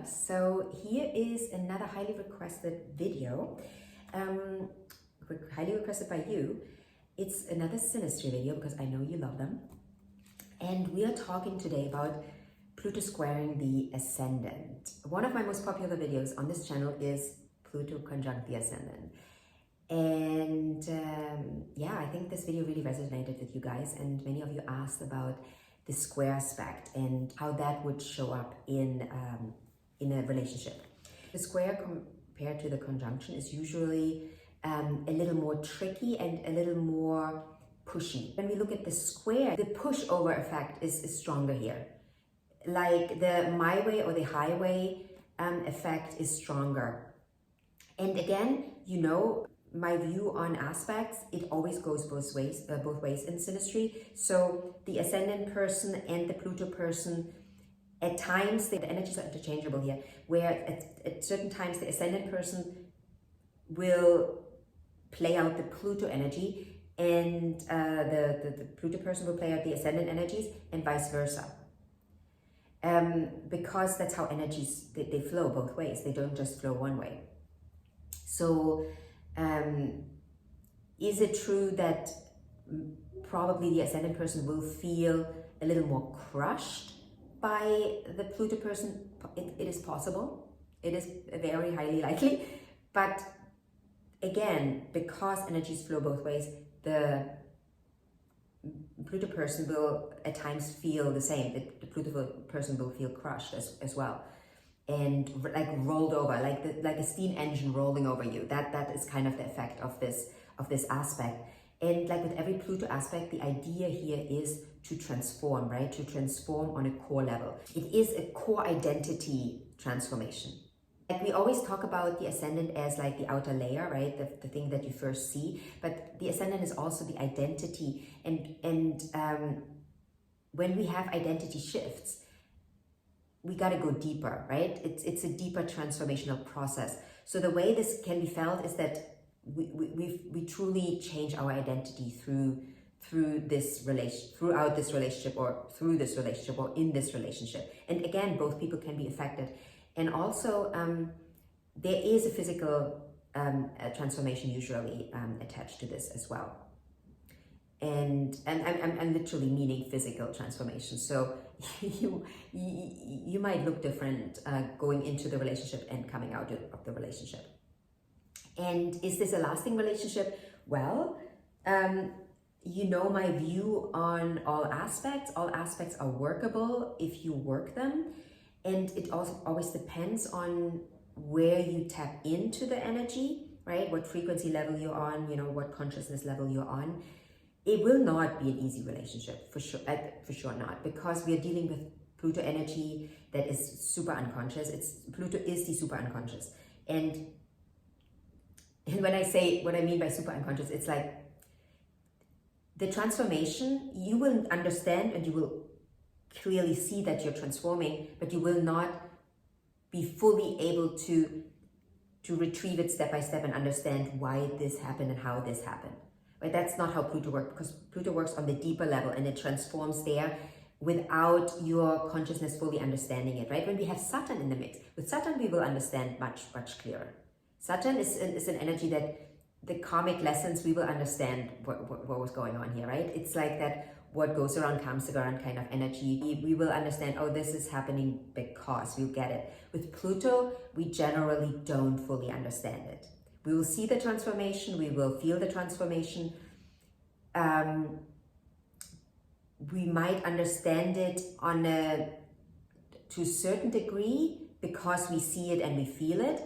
loves. So here is another highly requested video, highly requested by you. It's another Synastry video because I know you love them. And we are talking today about Pluto squaring the Ascendant. One of my most popular videos on this channel is Pluto conjunct the Ascendant. And yeah, I think this video really resonated with you guys, and many of you asked about the square aspect and how that would show up in a relationship. The square compared to the conjunction is usually a little more tricky and a little more pushy. When we look at the square, the pushover effect is stronger here. Like the my way or the highway effect is stronger. And again, you know, my view on aspects, it always goes both ways in Synastry. So the Ascendant person and the Pluto person, at times the energies are interchangeable here, where at certain times the Ascendant person will play out the Pluto energy, and the Pluto person will play out the Ascendant energies, and vice versa. Because that's how energies, they flow both ways. They don't just flow one way. So is it true that probably the Ascendant person will feel a little more crushed by the Pluto person? It is possible. It is very highly likely. But again, because energies flow both ways, the Pluto person will at times feel the same. The Pluto person will feel crushed as well, and like rolled over, like a steam engine rolling over you. That is kind of the effect of this aspect. And like with every Pluto aspect, the idea here is to transform, right? To transform on a core level. It is a core identity transformation. Like we always talk about the Ascendant as like the outer layer, right? The thing that you first see, but the Ascendant is also the identity. And when we have identity shifts, we got to go deeper, right? It's a deeper transformational process. So the way this can be felt is that we truly change our identity throughout this relationship, or through this relationship, or in this relationship. And again, both people can be affected. And also, there is a physical transformation usually attached to this as well. And I'm literally meaning physical transformation. So you might look different going into the relationship and coming out of the relationship. And is this a lasting relationship? Well, you know my view on all aspects. All aspects are workable if you work them. And it also always depends on where you tap into the energy, right? What frequency level you're on, you know, what consciousness level you're on. It will not be an easy relationship, for sure not, because we are dealing with Pluto energy that is super unconscious. Pluto is the super unconscious. And when I say what I mean by super unconscious, it's like the transformation, you will understand and you will clearly see that you're transforming, but you will not be fully able to retrieve it step by step and understand why this happened and how this happened. But that's not how Pluto works, because Pluto works on the deeper level and it transforms there without your consciousness fully understanding it, right? When we have Saturn in the mix, with Saturn we will understand much clearer. Saturn is an energy that the karmic lessons, we will understand what was going on here, right? It's like that what goes around comes around kind of energy. We will understand, oh, this is happening because we'll get it. With Pluto, we generally don't fully understand it. We will see the transformation, we will feel the transformation. We might understand it to a certain degree because we see it and we feel it,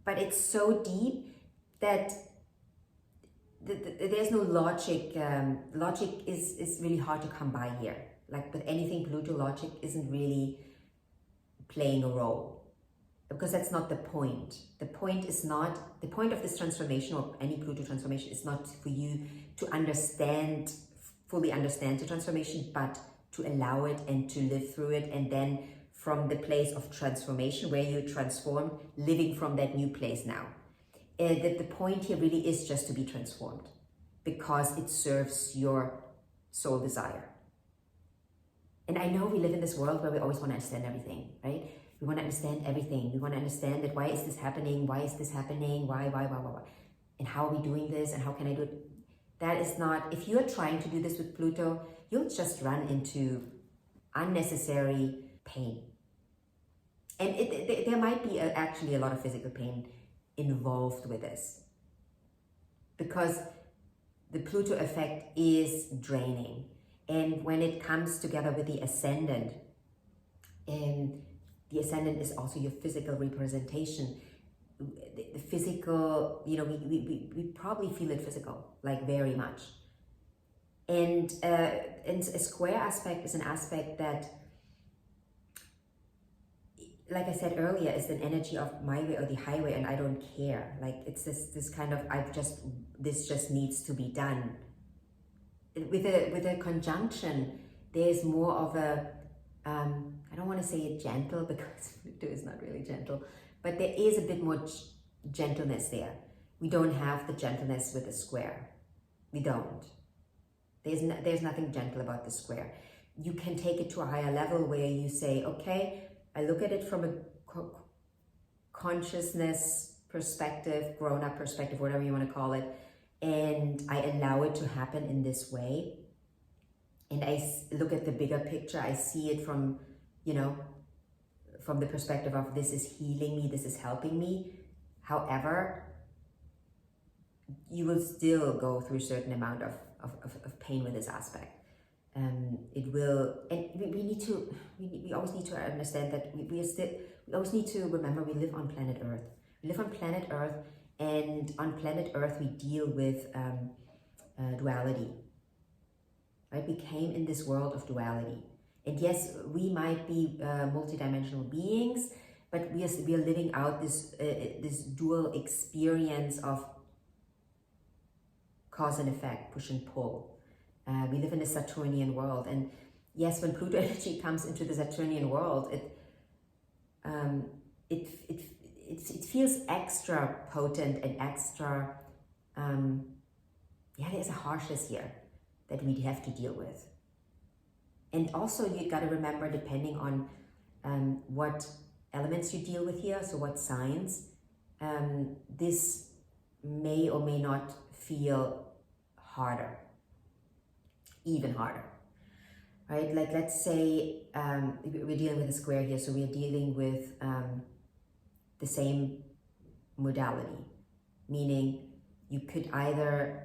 but it's so deep that there's no logic. Logic is really hard to come by here. Like with anything Pluto, logic isn't really playing a role, because that's not the point. The point of this transformation, or any Pluto transformation, is not for you to fully understand the transformation, but to allow it and to live through it, and then from the place of transformation where you transform, living from that new place now. The point here really is just to be transformed, because it serves your soul desire. And I know we live in this world where we always want to understand everything, right? We want to understand everything. We want to understand that why is this happening? Why is this happening? Why? And how are we doing this? And how can I do it? That is not, if you're trying to do this with Pluto, you'll just run into unnecessary pain. And there might be actually a lot of physical pain involved with this, because the Pluto effect is draining. And when it comes together with the Ascendant, and the Ascendant is also your physical representation, the physical, you know, we probably feel it physical, like very much. And a square aspect is an aspect that, like I said earlier, is an energy of my way or the highway, and I don't care. Like, it's this kind of, this just needs to be done. With a conjunction, there's more of a, I don't want to say it gentle, because Pluto is not really gentle, but there is a bit more gentleness there. We don't have the gentleness with the square. We don't. There's nothing gentle about the square. You can take it to a higher level where you say, okay, I look at it from a consciousness perspective, grown-up perspective, whatever you want to call it, and I allow it to happen in this way. And I look at the bigger picture. I see it from, you know, from the perspective of, this is healing me, this is helping me. However, you will still go through a certain amount of pain with this aspect. It will, and we always need to understand that we always need to remember we live on planet Earth. We live on planet Earth, and on planet Earth we deal with duality. Right? We came in this world of duality. And yes, we might be multidimensional beings, but we are living out this dual experience of cause and effect, push and pull. We live in a Saturnian world, and yes, when Pluto energy comes into the Saturnian world, it feels extra potent and extra. There's a harshness here that we have to deal with. And also, you got to remember, depending on what elements you deal with here, so what signs, this may or may not feel harder, even harder, right? Like, let's say we're dealing with a square here, so we're dealing with the same modality, meaning you could either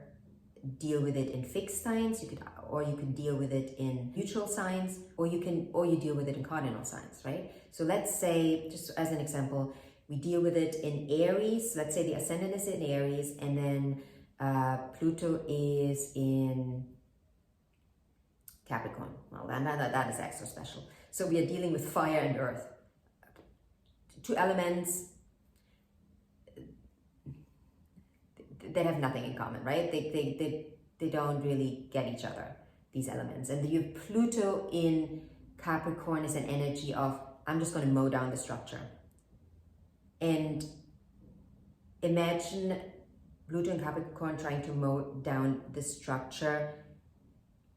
deal with it in fixed signs, or you can deal with it in neutral signs, or you deal with it in cardinal signs, right? So let's say, just as an example, we deal with it in Aries. Let's say the Ascendant is in Aries, and then Pluto is in Capricorn. Well, that is extra special. So we are dealing with fire and earth. Two elements that have nothing in common, right? They don't really get each other, these elements. And you have Pluto in Capricorn is an energy of, I'm just going to mow down the structure. And imagine Pluto in Capricorn trying to mow down the structure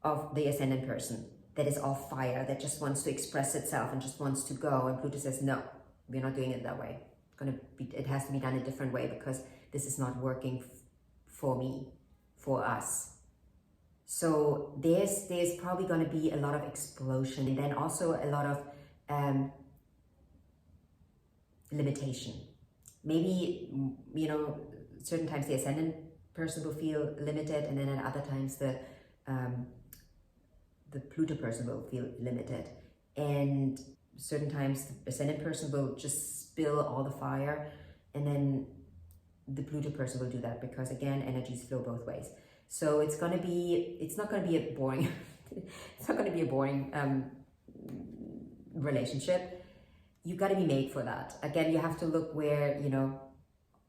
of the Ascendant person that is all fire, that just wants to express itself and just wants to go. And Pluto says, no, we're not doing it that way. It has to be done a different way, because this is not working for me, for us. So there's probably going to be a lot of explosion, and then also a lot of limitation. Maybe, you know, certain times the Ascendant person will feel limited, and then at other times the Pluto person will feel limited. And certain times the Ascendant person will just spill all the fire, and then the Pluto person will do that, because again, energies flow both ways. So it's not going to be a boring it's not going to be a boring relationship. You've got to be made for that. Again, you have to look where, you know,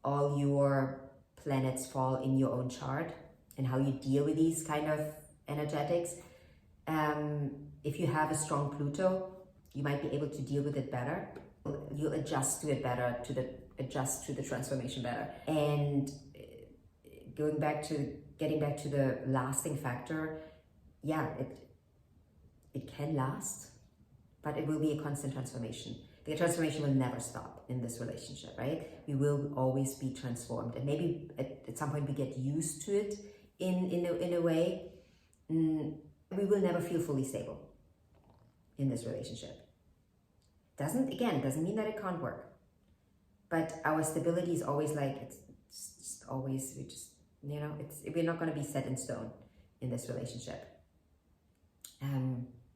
all your planets fall in your own chart, and how you deal with these kind of energetics. If you have a strong Pluto, you might be able to deal with it better. You'll adjust to it better, adjust to the transformation better. And getting back to the lasting factor, yeah, it can last, but it will be a constant transformation. The transformation will never stop in this relationship, right? We will always be transformed, and maybe at some point we get used to it in a way. We will never feel fully stable in this relationship. Doesn't mean that it can't work, but our stability is always like, it's just always, we're not going to be set in stone in this relationship.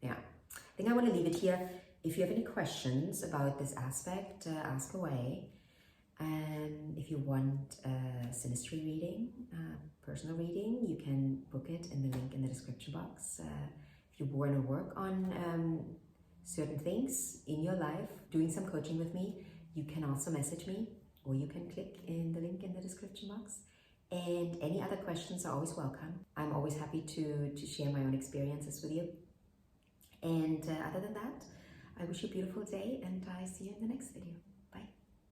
Yeah, I think I want to leave it here. If you have any questions about this aspect, ask away. And if you want a synastry reading, personal reading, you can book it in the link in the description box. If you want to work on certain things in your life, doing some coaching with me, you can also message me, or you can click in the link in the description box. And any other questions are always welcome. I'm always happy to share my own experiences with you. And other than that, I wish you a beautiful day, and I see you in the next video.